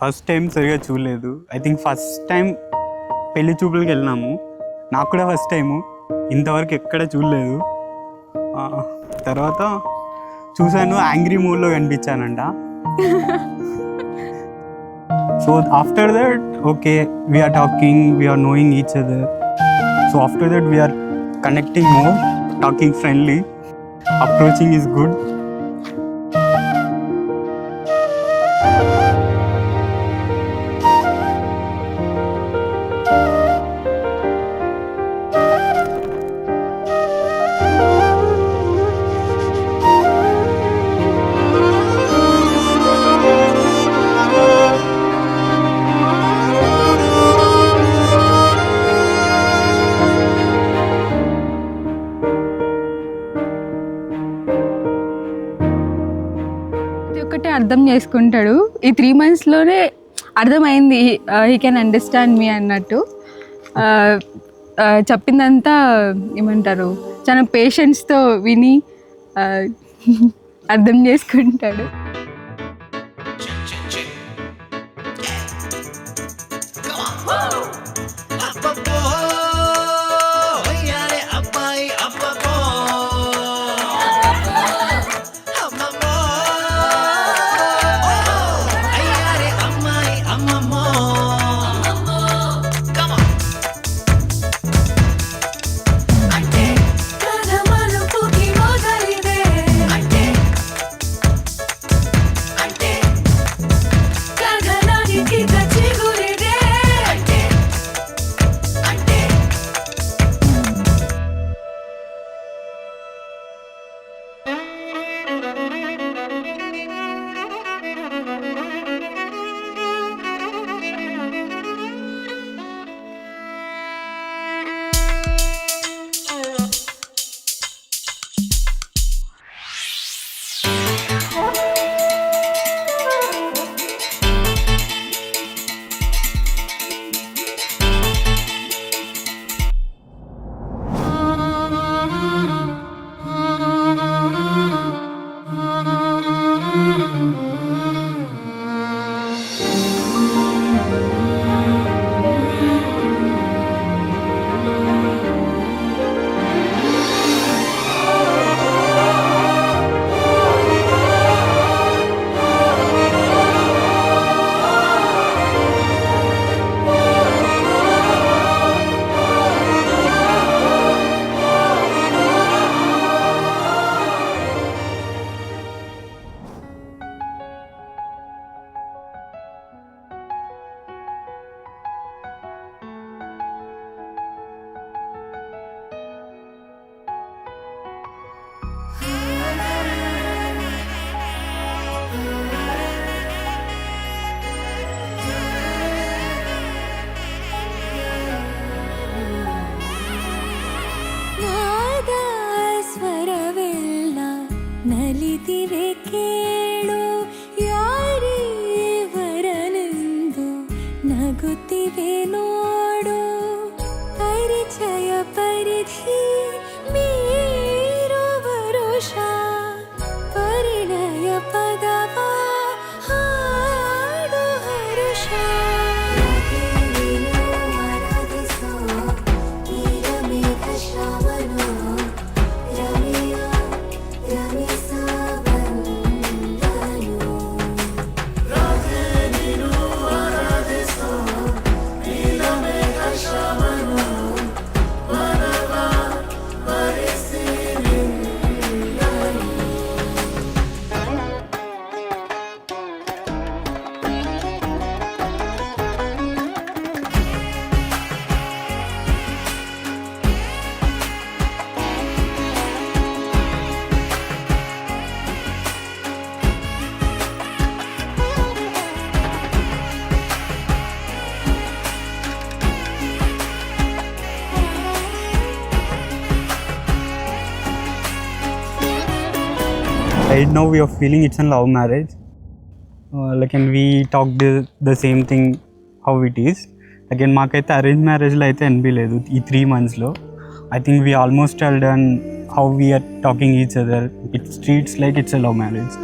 First time సరిగా చూడలేదు. I think first time పెళ్లి చూపులకి వెళ్ళినాము. నాకు కూడా ఫస్ట్ టైము, ఇంతవరకు ఎక్కడ చూడలేదు. తర్వాత చూశాను, యాంగ్రీ మూడ్లో కనిపించానంట. So after that okay, we are talking, we are knowing each other. So after that we are connecting more, talking friendly, approaching is good. ఒకటే అర్థం చేసుకుంటాడు. ఈ 3 monthsలోనే అర్థమైంది హీ కెన్ అండర్స్టాండ్ మీ అన్నట్టు. చెప్పిందంతా ఏమంటారు, చాలా పేషెన్స్తో విని అర్థం చేసుకుంటాడు. ನಲಿದಿವೆ ಕೇಳು ಯಾರೇ ವರನೆಂದು ನಗುತ್ತಿವೆ ನೋಡು ಪರಿಚಯ ಪರಿಧಿ ಮೀರು ವರುಷ ಪರಿಣಯ ಪದವ ಹಾಡು ಹರುಷ ಆರಾಧಿಸೋ ನೀರ ಮೇಘ ಶ್ರಾವಣೋ ರಮೆಯ ರಮಿಸ ಬಂದನು ರಾಧೆ ನೀನು ಆರಾಧಿಸೋ ನೀಲ ಮೇಘ ಶ್ರಾವಣೋ ವನವ ವರಿಸಿ ನಿನ್ನನು Right now we are feeling it's a love marriage. And we talked the same thing how it is. Again, మాకైతే అరేంజ్ మ్యారేజ్లో అయితే అనిపించలేదు ఈ 3 monthsలో. I think we almost done how we are talking each other. It treats like it's a love marriage.